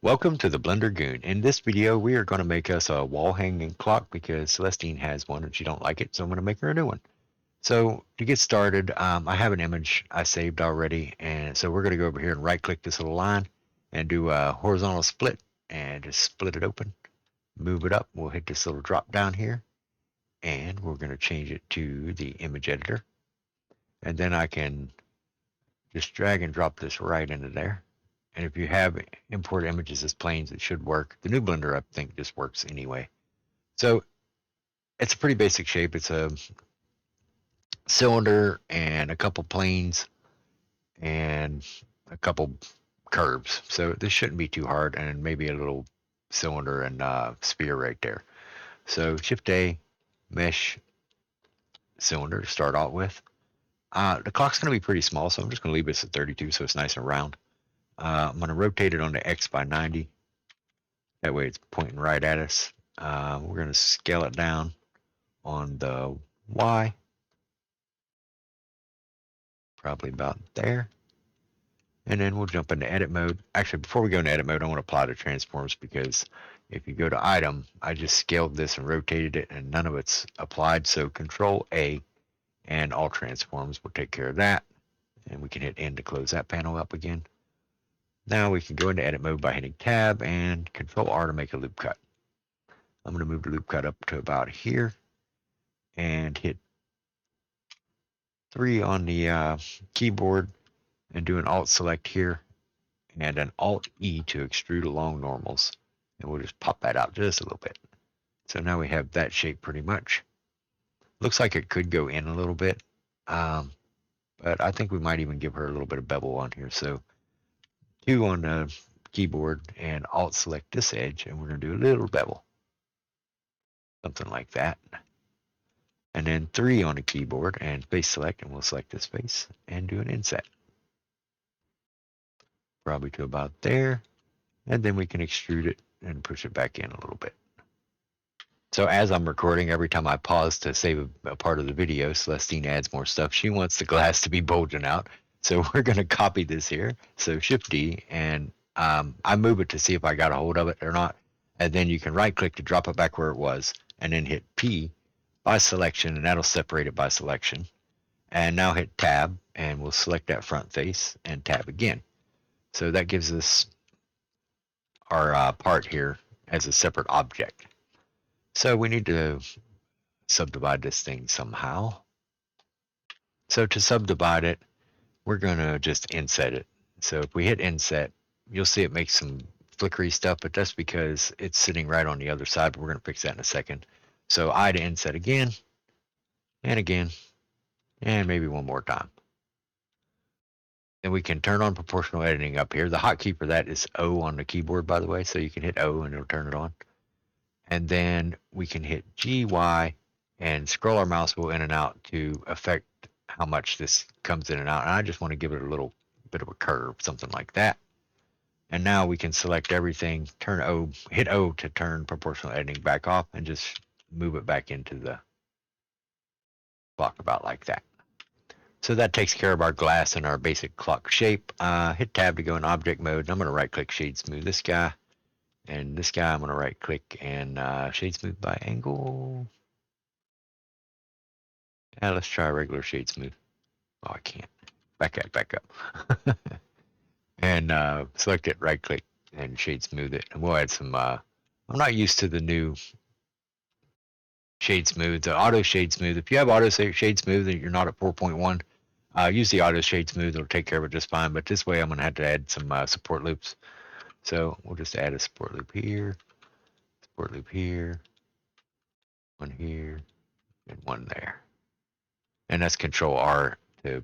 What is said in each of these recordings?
Welcome to the Blender Goon. In this video, we are going to make us a wall hanging clock because Celestine has one and she don't like it, so I'm going to make her a new one. So to get started, I have an image I saved already, and so we're going to go over here and right-click this little line and do a horizontal split and just split it open, move it up. We'll hit this little drop down here, and we're going to change it to the image editor, and then I can just drag and drop this right into there. And if you have import images as planes, it should work. The new Blender, I think, just works anyway. So it's a pretty basic shape. It's a cylinder and a couple planes and a couple curves. So this shouldn't be too hard, and maybe a little cylinder and sphere right there. So Shift A, Mesh, Cylinder to start out with. The clock's going to be pretty small, so I'm just going to leave this at 32 so it's nice and round. I'm going to rotate it on the X by 90. That way it's pointing right at us. We're going to scale it down on the Y, probably about there. And then we'll jump into edit mode. Actually, before we go into edit mode, I want to apply the transforms because if you go to item, I just scaled this and rotated it and none of it's applied. So Control A and all transforms will take care of that. And we can hit N to close that panel up again. Now we can go into edit mode by hitting Tab and Control R to make a loop cut. I'm going to move the loop cut up to about here and hit 3 on the keyboard and do an Alt select here and an Alt E to extrude along normals. And we'll just pop that out just a little bit. So now we have that shape pretty much. Looks like it could go in a little bit, but I think we might even give her a little bit of bevel on here. So 2 on the keyboard and Alt select this edge, and we're going to do a little bevel. Something like that. And then 3 on the keyboard and face select, and we'll select this face and do an inset. Probably to about there. And then we can extrude it and push it back in a little bit. So as I'm recording, every time I pause to save a part of the video, Celestine adds more stuff. She wants the glass to be bulging out. So we're going to copy this here. So Shift D, and I move it to see if I got a hold of it or not. And then you can right click to drop it back where it was, and then hit P by selection, and that'll separate it by selection. And now hit Tab, and we'll select that front face and Tab again. So that gives us our part here as a separate object. So we need to subdivide this thing somehow. So to subdivide it, we're going to just inset it. So if we hit inset, you'll see it makes some flickery stuff, but that's because it's sitting right on the other side, but we're going to fix that in a second. So I to inset again, and again, and maybe one more time. Then we can turn on proportional editing up here. The hotkey for that is O on the keyboard, by the way, so you can hit O and it'll turn it on. And then we can hit G, Y, and scroll our mouse wheel in and out to affect how much this comes in and out. And I just want to give it a little bit of a curve, something like that. And now we can select everything, turn O, hit O to turn proportional editing back off, and just move it back into the clock about like that. So that takes care of our glass and our basic clock shape. Hit Tab to go in object mode. And I'm going to right click Shade Smooth this guy. And this guy I'm going to right click and Shade Smooth by angle. Yeah, let's try regular Shade Smooth. Oh, I can't. Back up. And select it, right click, and Shade Smooth it. And we'll add some, I'm not used to the new Shade Smooth, the Auto Shade Smooth. If you have Auto Shade Smooth and you're not at 4.1, use the Auto Shade Smooth. It'll take care of it just fine. But this way I'm going to have to add some support loops. So we'll just add a support loop here, one here, and one there. And that's Control R to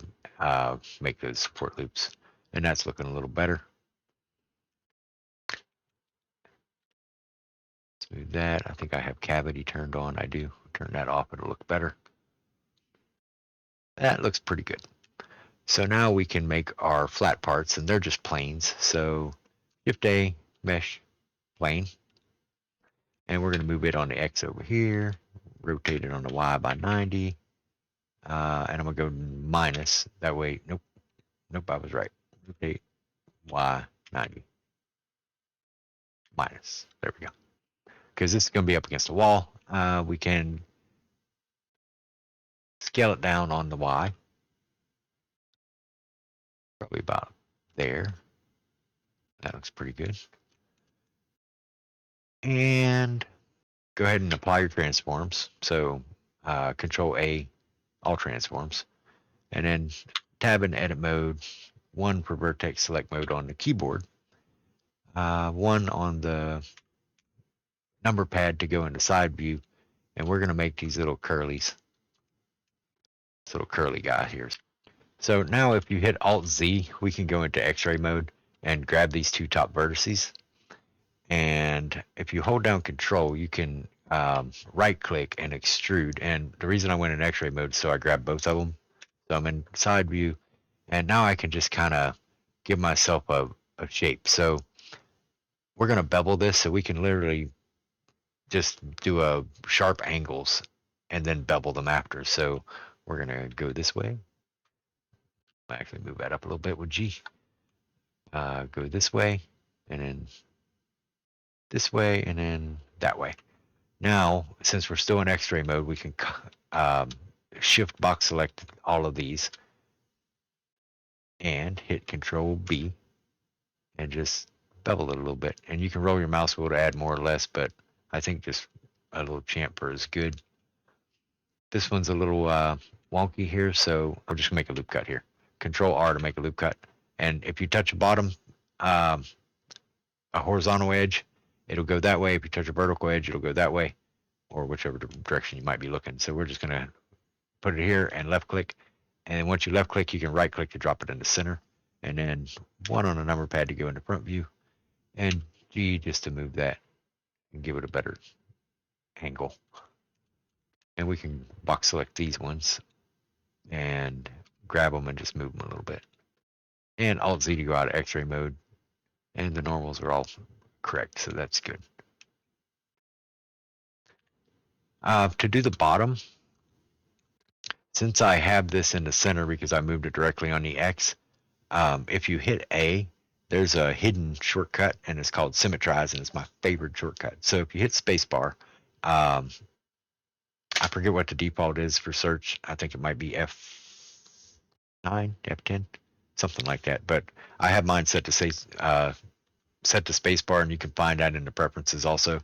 make those support loops. And that's looking a little better. Smooth that. I think I have cavity turned on. I do. Turn that off. It'll look better. That looks pretty good. So now we can make our flat parts, and they're just planes. So Shift A, Mesh, Plane. And we're going to move it on the X over here, rotate it on the Y by 90. And I'm going to go minus. That way, nope, I was right. Rotate Y 90. minus. There we go. Because this is going to be up against the wall. We can scale it down on the Y. Probably about there. That looks pretty good. And go ahead and apply your transforms. So Control A, all transforms. And then tab in edit mode, 1 for vertex select mode on the keyboard, 1 on the number pad to go into side view, and we're going to make these little curlies. This little curly guy here. So now if you hit Alt Z, we can go into X-ray mode and grab these 2 top vertices. And if you hold down Control, you can right click and extrude. And the reason I went in X-ray mode is so I grabbed both of them. So I'm in side view, and now I can just kind of give myself a shape. So we're going to bevel this so we can literally just do a sharp angles and then bevel them after. So we're going to go this way. I'll actually move that up a little bit with G. Go this way, and then this way, and then that way. Now, since we're still in X-ray mode, we can shift box select all of these and hit Control B and just bevel it a little bit. And you can roll your mouse wheel to add more or less, but I think just a little chamfer is good. This one's a little wonky here, so we're just gonna make a loop cut here. Control R to make a loop cut. And if you touch a bottom, a horizontal edge, it'll go that way. If you touch a vertical edge, it'll go that way, or whichever direction you might be looking. So we're just gonna put it here and left click. And once you left click, you can right click to drop it in the center. And then 1 on the number pad to go into front view, and G just to move that and give it a better angle. And we can box select these ones and grab them and just move them a little bit. And Alt Z to go out of X-ray mode. And the normals are all correct, so that's good. To do the bottom, since I have this in the center because I moved it directly on the X, if you hit A, there's a hidden shortcut, and it's called Symmetrize, and it's my favorite shortcut. So if you hit spacebar, I forget what the default is for search. I think it might be F9, F10, something like that. But I have mine set to say set to spacebar, and you can find that in the preferences also.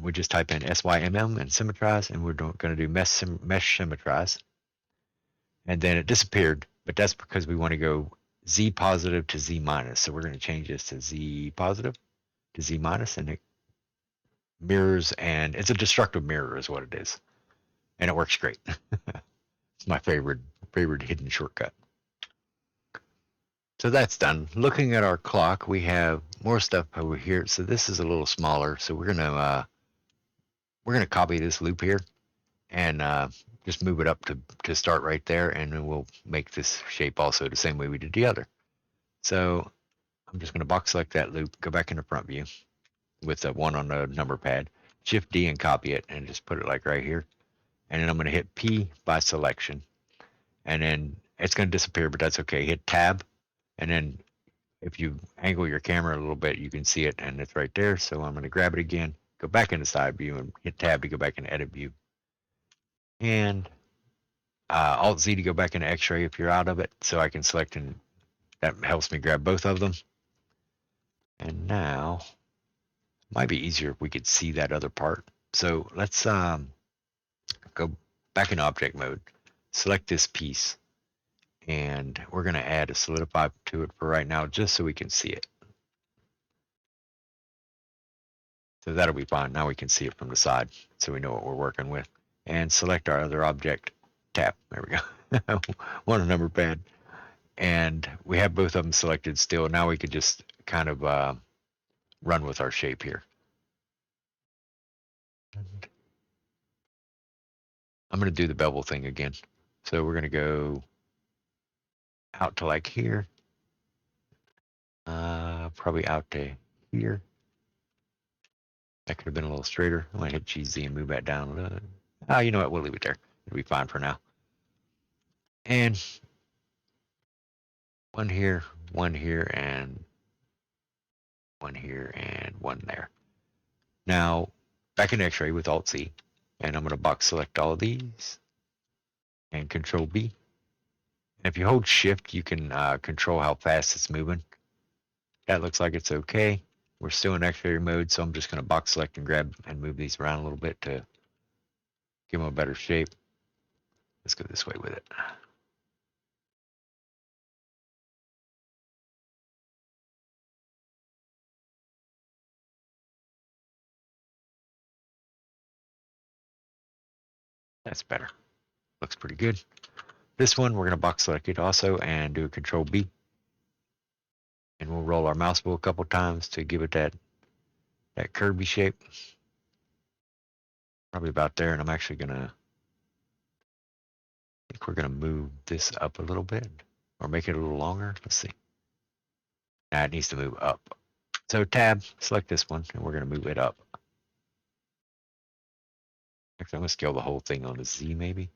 We just type in SYMM and Symmetrize, and we're going to do mesh Symmetrize. And then it disappeared, but that's because we want to go Z positive to Z minus. So we're going to change this to Z positive to Z minus, and it mirrors, and it's a destructive mirror is what it is. And it works great. It's my favorite hidden shortcut. So that's done. Looking at our clock, we have more stuff over here. So this is a little smaller. So we're gonna copy this loop here and just move it up to start right there, and then we'll make this shape also the same way we did the other. So I'm just gonna box select that loop, go back into front view with the 1 on the number pad, Shift D and copy it, and just put it like right here. And then I'm gonna hit P by selection, and then it's gonna disappear, but that's okay. Hit Tab, and then if you angle your camera a little bit, you can see it, and it's right there. So I'm going to grab it again, go back into side view, and hit Tab to go back into edit view. And Alt Z to go back into X-ray if you're out of it, so I can select, and that helps me grab both of them. And now, it might be easier if we could see that other part. So let's go back in object mode, select this piece, and we're going to add a solidify to it for right now, just so we can see it. So that'll be fine. Now we can see it from the side, so we know what we're working with. And select our other object, tap, there we go. 1 on number pad. And we have both of them selected still. Now we could just kind of run with our shape here. I'm going to do the bevel thing again. So we're going to go out to like here. Probably out to here. That could have been a little straighter. I'm going to hit GZ and move that down a little. Oh, you know what? We'll leave it there. It'll be fine for now. And 1 here, 1 here, and 1 here, and one there. Now, back in X-ray with Alt-C, and I'm going to box select all of these, and Control-B. And if you hold Shift, you can control how fast it's moving. That looks like it's okay. We're still in X-ray mode, so I'm just going to box select and grab and move these around a little bit to give them a better shape. Let's go this way with it. That's better. Looks pretty good. This one, we're going to box select it also and do a Control B. And we'll roll our mouse wheel a couple times to give it that curvy shape. Probably about there. And I'm actually going to, I think we're going to move this up a little bit or make it a little longer. Let's see. Nah, it needs to move up. So tab, select this one, and we're going to move it up. Actually, I'm going to scale the whole thing on to Z maybe.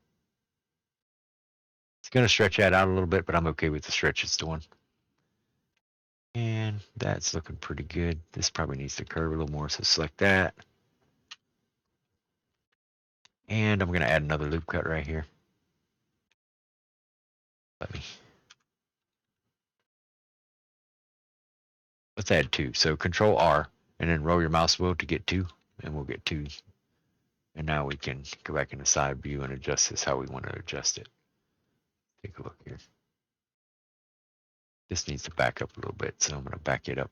It's going to stretch that out a little bit, but I'm okay with the stretch it's doing. And that's looking pretty good. This probably needs to curve a little more, so select that. And I'm going to add another loop cut right here. Let's add 2. So Control R, and then roll your mouse wheel to get 2, and we'll get 2. And now we can go back into side view and adjust this how we want to adjust it. Take a look here. This needs to back up a little bit, so I'm going to back it up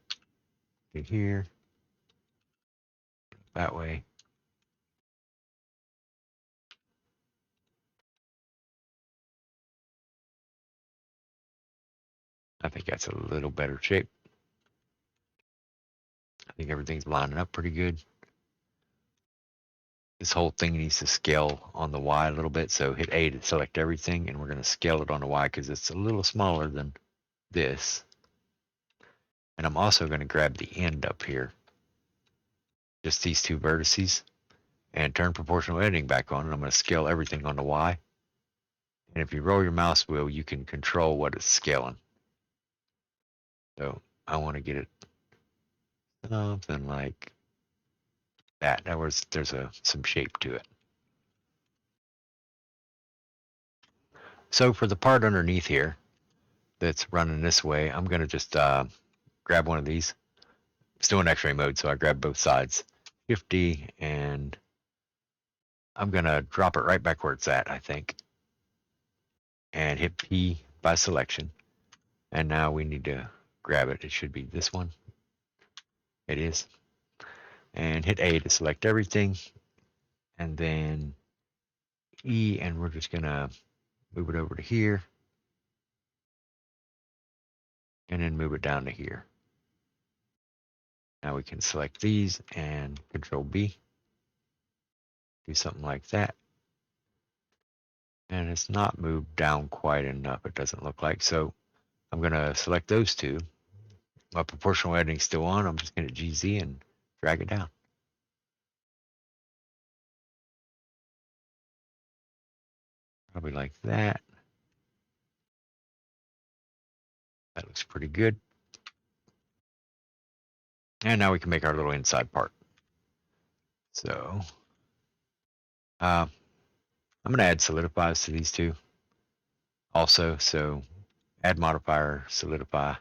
to here, that way. I think that's a little better shape. I think everything's lining up pretty good. This whole thing needs to scale on the Y a little bit, so hit A to select everything, and we're going to scale it on the Y because it's a little smaller than this. And I'm also going to grab the end up here, just these 2 vertices, and turn proportional editing back on, and I'm going to scale everything on the Y. And if you roll your mouse wheel, you can control what it's scaling. So I want to get it something like that. That was, there's some shape to it. So for the part underneath here that's running this way, I'm going to just grab one of these. Still in X-ray mode, so I grab both sides. 50, and I'm going to drop it right back where it's at, I think. And hit P by selection. And now we need to grab it. It should be this one. It is. And hit A to select everything. And then E, and we're just going to move it over to here. And then move it down to here. Now we can select these and Control B. Do something like that. And it's not moved down quite enough, it doesn't look like. So I'm going to select those 2. My proportional editing's still on. I'm just going to GZ and drag it down. Probably like that. That looks pretty good. And now we can make our little inside part. So I'm going to add solidifies to these 2 also. So add modifier, solidify,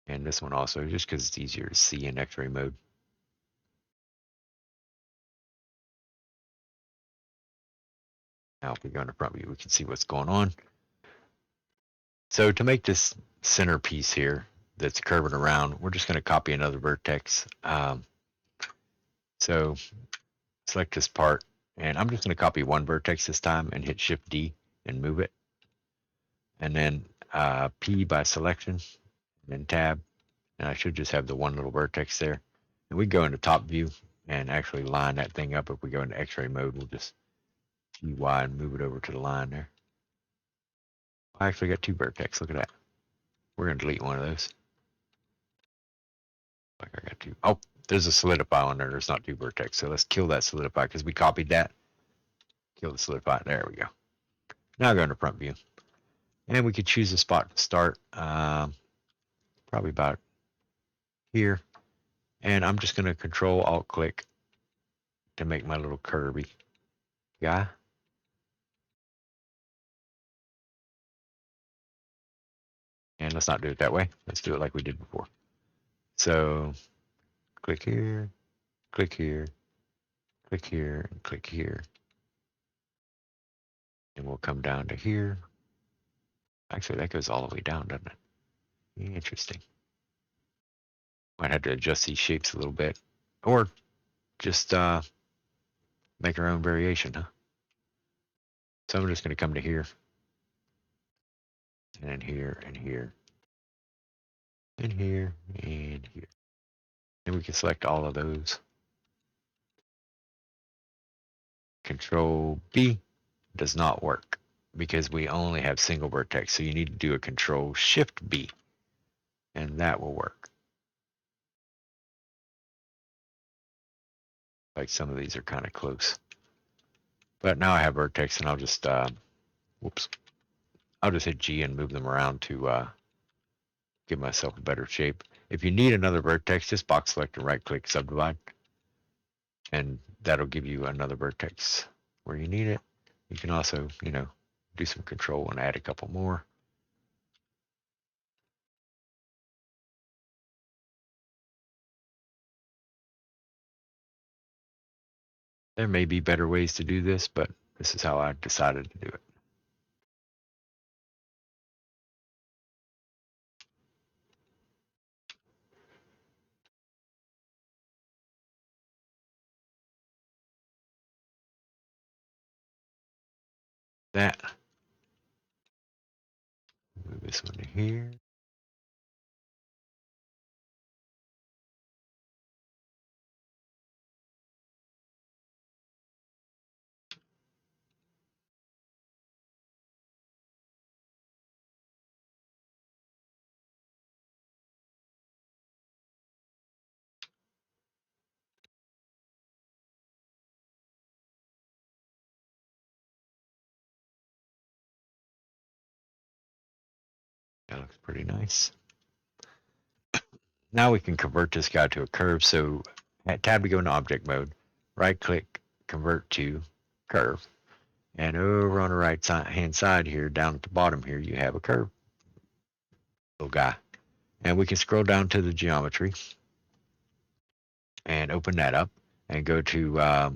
and this one also, just because it's easier to see in X-ray mode. Now if we go into front view, we can see what's going on. So to make this center piece here that's curving around, we're just going to copy another vertex. So select this part, and I'm just going to copy one vertex this time and hit Shift D and move it. And then P by selection, and then tab, and I should just have the one little vertex there. And we go into top view and actually line that thing up. If we go into X-ray mode, we'll just GY and move it over to the line there. I actually got 2 vertex. Look at that. We're going to delete one of those. Like I got 2. Oh, there's a solidify on there. There's not 2 vertex. So let's kill that solidify because we copied that. Kill the solidify. There we go. Now go into front view. And we could choose a spot to start. Probably about here. And I'm just going to Control Alt click to make my little curvy guy. And let's not do it that way. Let's do it like we did before. So click here, click here, click here, and click here. And we'll come down to here. Actually, that goes all the way down, doesn't it? Interesting. Might have to adjust these shapes a little bit. Or just make our own variation, huh? So I'm just going to come to here, and here, and here, and here, and here. And we can select all of those. Control B does not work because we only have single vertex. So you need to do a Control Shift B, and that will work. Like some of these are kind of close. But now I have vertex, and I'll just, whoops, I'll just hit G and move them around to give myself a better shape. If you need another vertex, just box select and right click subdivide, and that'll give you another vertex where you need it. You can also, do some control and add a couple more. There may be better ways to do this, but this is how I decided to do it. That. Move this one to here. That looks pretty nice. Now we can convert this guy to a curve. So at tab to go into object mode, right click, convert to curve. And over on the right hand side here, down at the bottom here, you have a curve little guy. And we can scroll down to the geometry and open that up and go to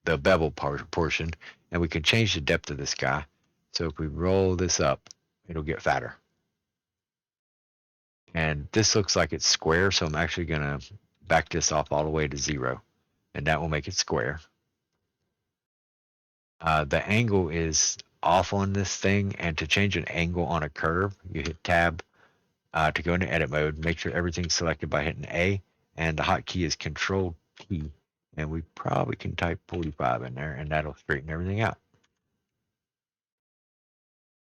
the bevel portion, and we can change the depth of this guy. So if we roll this up, it'll get fatter. And this looks like it's square, so I'm actually going to back this off all the way to 0, and that will make it square. The angle is off on this thing, and to change an angle on a curve, you hit tab to go into edit mode. Make sure everything's selected by hitting A, and the hotkey is Control T, and we probably can type 45 in there, and that'll straighten everything out.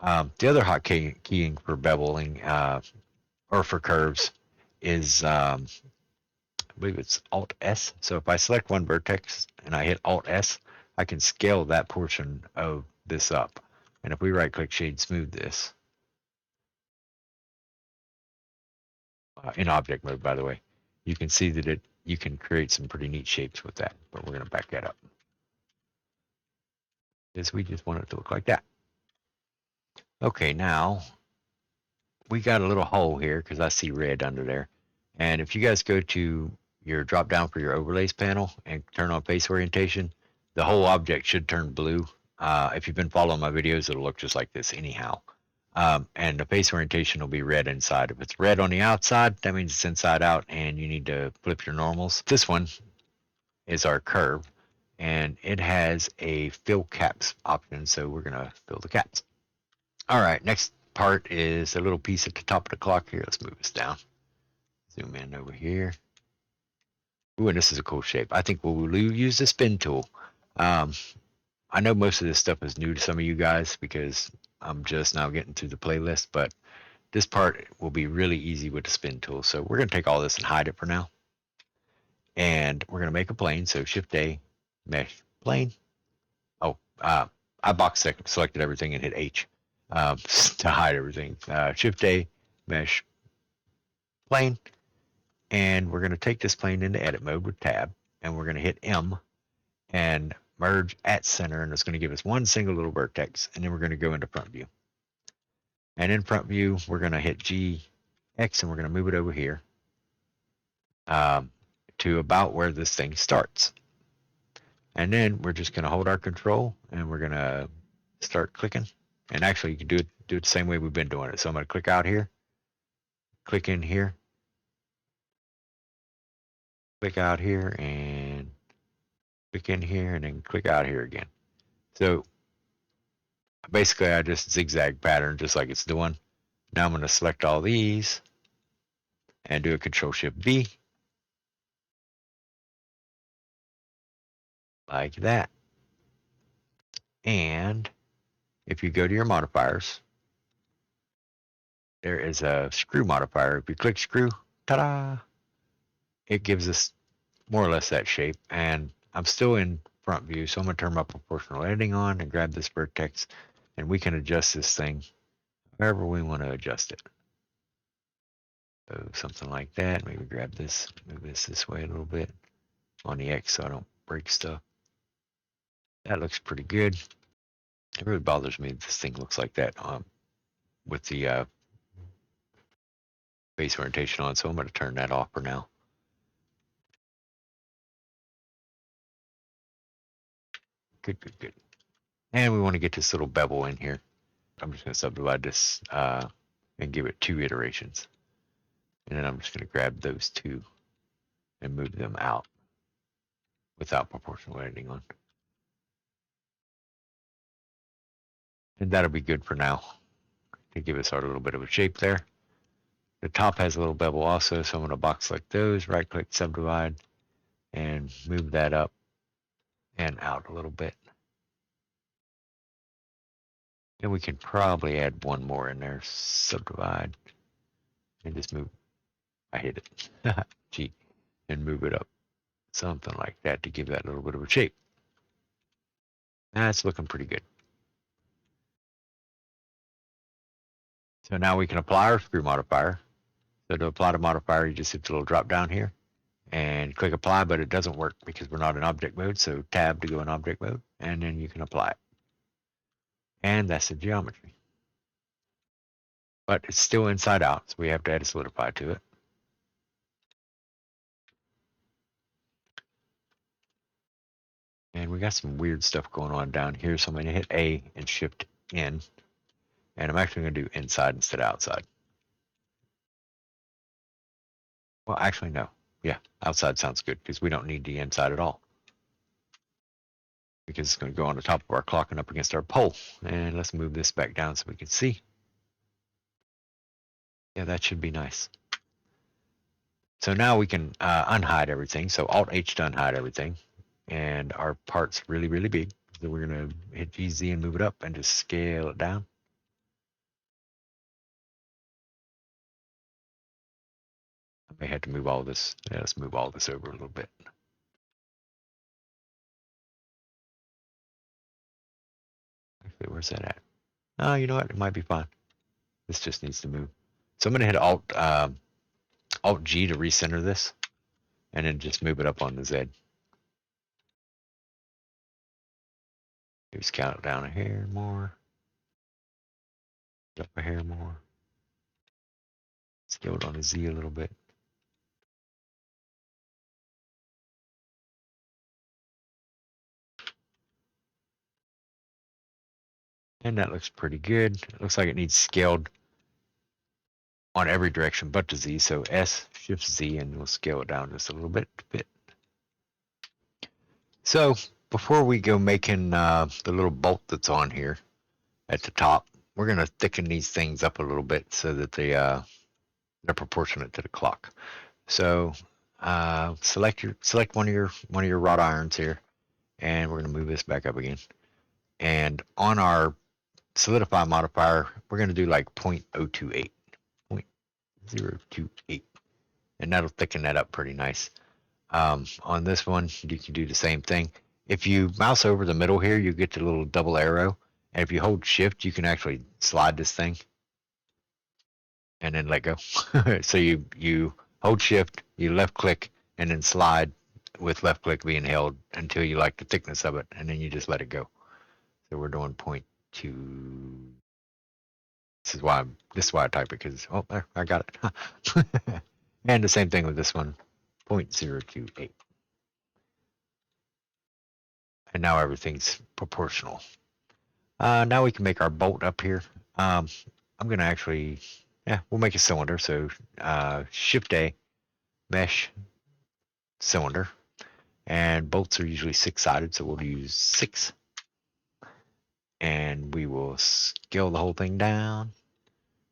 The other hotkeying for beveling or for curves is I believe it's Alt S. So if I select one vertex and I hit Alt S, I can scale that portion of this up. And if we right click shade smooth this, in object mode, by the way, you can see that you can create some pretty neat shapes with that, but we're going to back that up because we just want it to look like that. Okay, now we got a little hole here because I see red under there. And if you guys go to your drop down for your overlays panel and turn on face orientation, the whole object should turn blue. If you've been following my videos, it'll look just like this anyhow. And the face orientation will be red inside. If it's red on the outside, that means it's inside out and you need to flip your normals. This one is our curve, and it has a fill caps option, so we're going to fill the caps. All right, next part is a little piece at the top of the clock here. Let's move this down. Zoom in over here. Ooh, and this is a cool shape. I think we'll use the spin tool. I know most of this stuff is new to some of you guys because I'm just now getting through the playlist, but this part will be really easy with the spin tool. So we're going to take all this and hide it for now. And we're going to make a plane. So Shift A, Mesh, Plane. Oh, I box selected everything and hit H to hide everything. Shift A, Mesh, Plane. And we're going to take this plane into edit mode with tab, and we're going to hit M and merge at center, and it's going to give us one single little vertex, and then we're going to go into front view. And in front view, we're going to hit GX, and we're going to move it over here to about where this thing starts. And then we're just going to hold our control, and we're going to start clicking. And actually, you can do it the same way we've been doing it. So I'm going to click out here, click in here, click out here, and click in here, and then click out here again. So basically, I just zigzag pattern just like it's doing. Now I'm going to select all these and do a Control-Shift-V like that. And if you go to your modifiers, there is a screw modifier. If you click screw, ta-da, it gives us more or less that shape. And I'm still in front view, so I'm going to turn my proportional editing on and grab this vertex, and we can adjust this thing however we want to adjust it. So something like that. Maybe grab this, move this way a little bit on the X so I don't break stuff. That looks pretty good. It really bothers me that this thing looks like that with the base orientation on, so I'm going to turn that off for now. Good, good, good. And we want to get this little bevel in here. I'm just going to subdivide this and give it 2 iterations. And then I'm just going to grab those 2 and move them out without proportional editing on. And that'll be good for now to give us our little bit of a shape there. The top has a little bevel also, so I'm going to box select those, right click, subdivide, and move that up and out a little bit. And we can probably add one more in there, subdivide, and just move. I hit it. Gee, and move it up. Something like that to give that little bit of a shape. That's looking pretty good. So now we can apply our screw modifier. So to apply the modifier, you just hit the little drop down here and click apply, but it doesn't work because we're not in object mode. So tab to go in object mode, and then you can apply it. And that's the geometry. But it's still inside out, so we have to add a solidify to it. And we got some weird stuff going on down here, so I'm going to hit A and shift in. And I'm actually going to do inside instead of outside. Well, actually, no. Yeah, outside sounds good because we don't need the inside at all. Because it's going to go on the top of our clock and up against our pole. And let's move this back down so we can see. Yeah, that should be nice. So now we can unhide everything. So Alt-H to unhide everything. And our part's really, really big. So we're going to hit GZ and move it up and just scale it down. I may have to move all this. Yeah, let's move all this over a little bit. Actually, where's that at? Oh, you know what? It might be fine. This just needs to move. So I'm going to hit Alt-G to recenter this. And then just move it up on the Z. Maybe scale it down a hair more. Up a hair more. Scale it on the Z a little bit. And that looks pretty good. It looks like it needs scaled on every direction but the Z. So S, Shift Z, and we'll scale it down just a little bit to fit. So before we go making the little bolt that's on here at the top, we're going to thicken these things up a little bit so that they're proportionate to the clock. So select one of your wrought irons here, and we're going to move this back up again. And on our solidify modifier, we're going to do like 0.028, 0.028, and that'll thicken that up pretty nice. On this one, you can do the same thing. If you mouse over the middle here, you get the little double arrow, and if you hold shift, you can actually slide this thing and then let go. So you hold shift, you left click, and then slide with left click being held until you like the thickness of it, and then you just let it go. So we're doing 0.2. This is why I type it, because there, I got it. And the same thing with this one, 0.028. And now everything's proportional. Now we can make our bolt up here. I'm gonna actually, we'll make a cylinder. So Shift A, mesh, cylinder, and bolts are usually 6-sided, so we'll use 6. And we will scale the whole thing down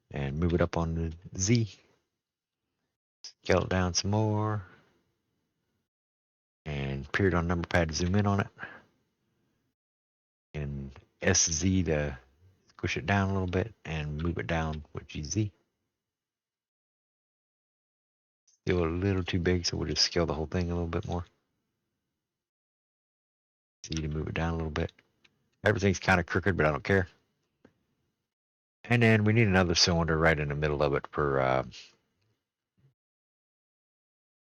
and move it up on the Z. Scale it down some more, and period on number pad to zoom in on it, and SZ to squish it down a little bit and move it down with GZ. Still a little too big, so we'll just scale the whole thing a little bit more. Z to move it down a little bit. Everything's kind of crooked, but I don't care. And then we need another cylinder right in the middle of it for a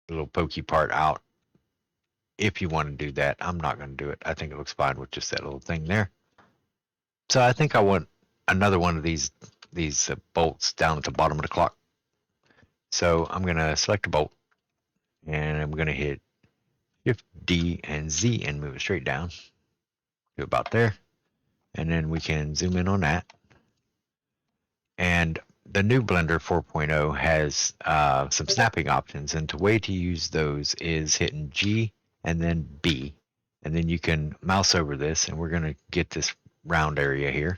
little pokey part out. If you want to do that, I'm not going to do it. I think it looks fine with just that little thing there. So I think I want another one of these bolts down at the bottom of the clock. So I'm going to select a bolt, and I'm going to hit Shift D and Z and move it straight down to about there. And then we can zoom in on that. And the new Blender 4.0 has some snapping options, and the way to use those is hitting G and then B, and then you can mouse over this, and we're going to get this round area here,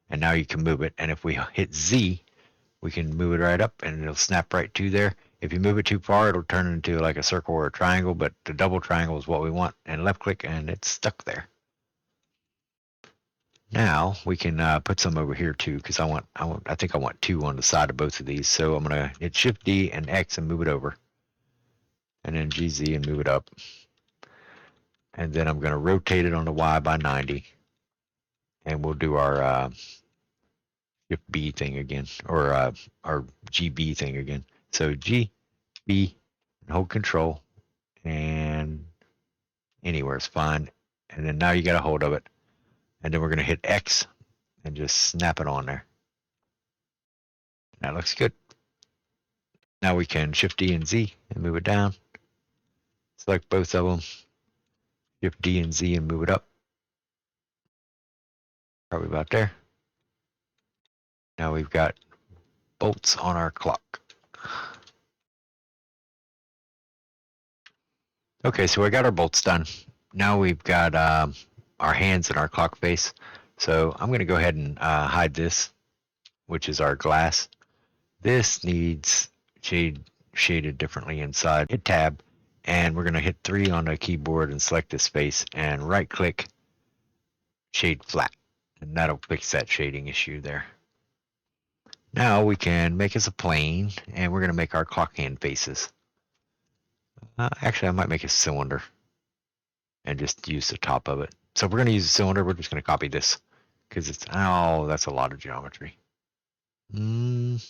and now you can move it. And if we hit Z, we can move it right up, and it'll snap right to there. If you move it too far, it'll turn into like a circle or a triangle, but the double triangle is what we want. And left click, and it's stuck there. Now we can put some over here too, because I think I want 2 on the side of both of these. So I'm gonna hit Shift D and X and move it over, and then GZ and move it up, and then I'm gonna rotate it on the Y by 90, and we'll do our Shift B thing again, or our GB thing again. So G, B, and hold Control, and anywhere is fine. And then now you got a hold of it, and then we're gonna hit X and just snap it on there. That looks good. Now we can Shift D and Z and move it down. Select both of them. Shift D and Z and move it up. Probably about there. Now we've got bolts on our clock. Okay, so we got our bolts done. Now we've got our hands and our clock face. So I'm going to go ahead and hide this, which is our glass. This needs shaded differently inside. Hit Tab, and we're going to hit 3 on the keyboard and select this face, and right click, shade flat, and that'll fix that shading issue there. Now we can make us a plane, and we're going to make our clock hand faces. Actually, I might make a cylinder and just use the top of it. So if we're going to use a cylinder, we're just going to copy this, because that's a lot of geometry. Nope,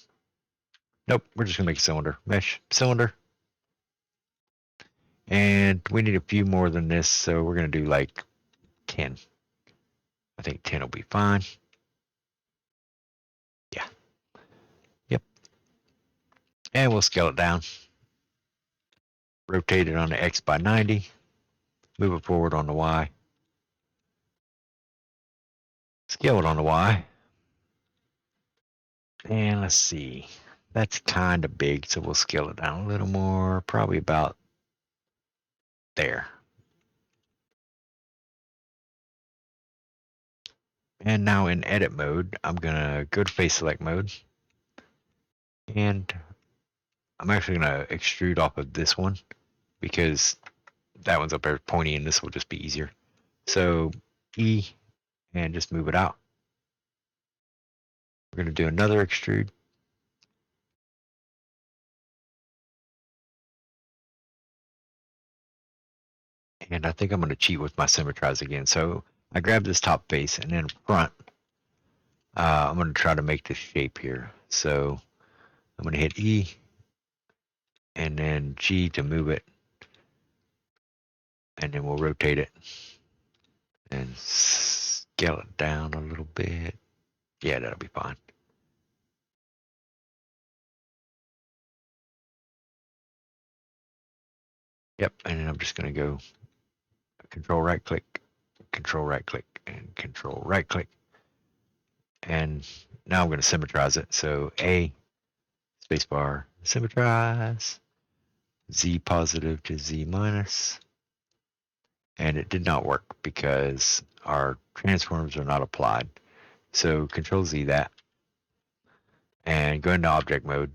we're just going to make a cylinder. Mesh, cylinder. And we need a few more than this, so we're going to do like 10. I think 10 will be fine. Yeah. Yep. And we'll scale it down. Rotate it on the X by 90. Move it forward on the Y. Scale it on the Y. And let's see. That's kind of big, so we'll scale it down a little more. Probably about there. And now in edit mode, I'm going to go to face select mode. And I'm actually going to extrude off of this one, because that one's up there pointy, and this will just be easier. So E, and just move it out. We're going to do another extrude. And I think I'm going to cheat with my symmetrize again. So I grab this top face, and then front, I'm going to try to make this shape here. So I'm going to hit E, and then G to move it, and then we'll rotate it and scale it down a little bit. Yeah, that'll be fine. Yep, and then I'm just going to go control right click, and control right click. And now I'm going to symmetrize it. So A, spacebar, symmetrize, Z positive to Z minus. And it did not work because our transforms are not applied. So control Z that, and go into object mode,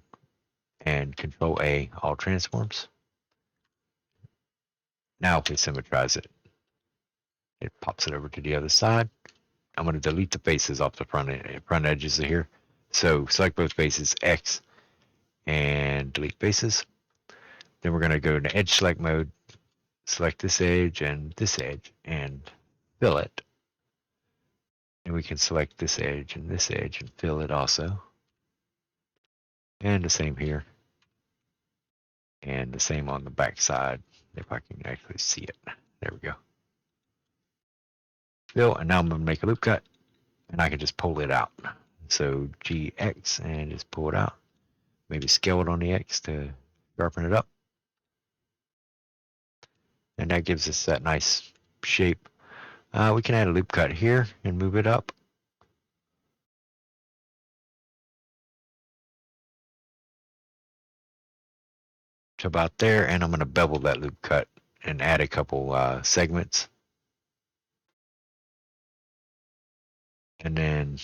and control A, all transforms. Now if we symmetrize it, it pops it over to the other side. I'm going to delete the faces off the front edges of here. So select both faces, X, and delete faces. Then we're going to go into edge select mode, select this edge, and fill it. And we can select this edge and fill it also. And the same here. And the same on the back side, if I can actually see it. There we go. Fill, and now I'm going to make a loop cut, and I can just pull it out. So GX, and just pull it out. Maybe scale it on the X to sharpen it up. And that gives us that nice shape. We can add a loop cut here and move it up. To about there, and I'm going to bevel that loop cut and add a couple segments. And then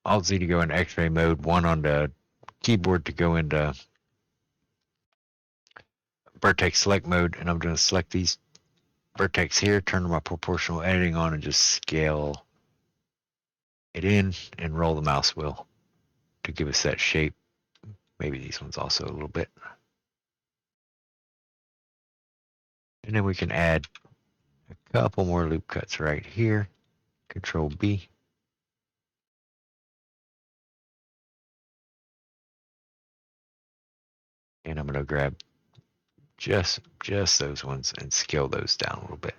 Alt Z to go into X-ray mode, 1 on the keyboard to go into vertex select mode, and I'm going to select these vertex here, turn my proportional editing on, and just scale it in and roll the mouse wheel to give us that shape. Maybe these ones also a little bit. And then we can add a couple more loop cuts right here. Control B. And I'm going to grab just those ones and scale those down a little bit.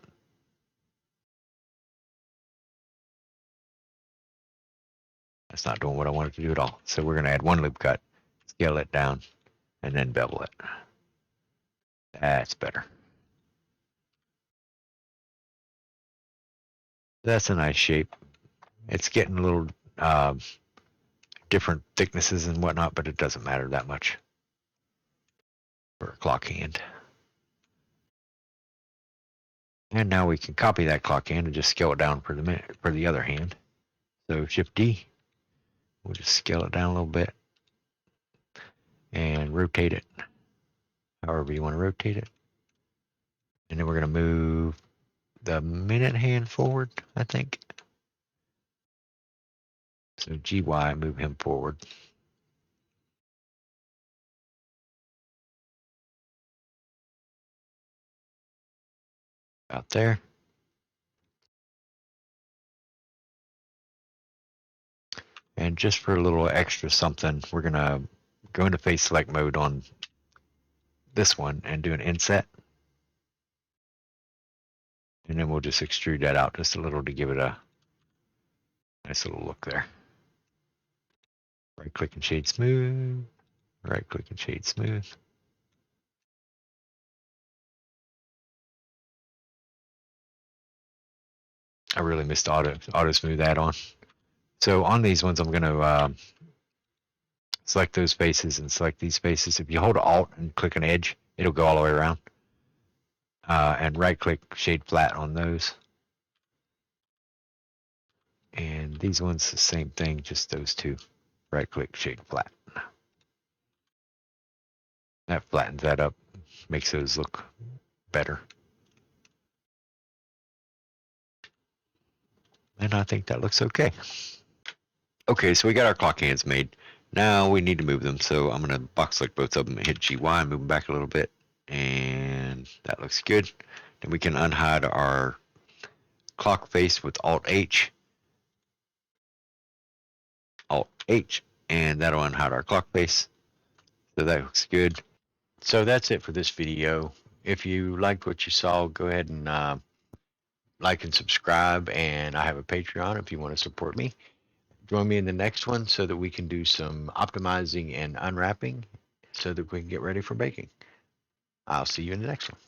That's not doing what I wanted to do at all. So we're going to add 1 loop cut, scale it down, and then bevel it. That's better. That's a nice shape. It's getting a little different thicknesses and whatnot, but it doesn't matter that much for a clock hand. And now we can copy that clock hand and just scale it down for the other hand. So Shift D, we'll just scale it down a little bit and rotate it however you want to rotate it. And then we're going to move the minute hand forward, I think. So GY, move him forward. About there. And just for a little extra something, we're going to go into face select mode on this one and do an inset. And then we'll just extrude that out just a little to give it a nice little look there. Right click and shade smooth. Right click and shade smooth. I really missed auto smooth add-on. So on these ones, I'm going to select those faces and select these faces. If you hold Alt and click an edge, it'll go all the way around. And right click shade flat on those. And these ones, the same thing, just those two. Right click shade flat. That flattens that up, makes those look better. And I think that looks okay. Okay, so we got our clock hands made. Now we need to move them. So I'm going to box select both of them and hit GY and move them back a little bit. And that looks good. Then we can unhide our clock face with Alt H. Alt H. And that'll unhide our clock face. So that looks good. So that's it for this video. If you liked what you saw, go ahead and like and subscribe. And I have a Patreon if you want to support me. Join me in the next one so that we can do some optimizing and unwrapping so that we can get ready for baking. I'll see you in the next one.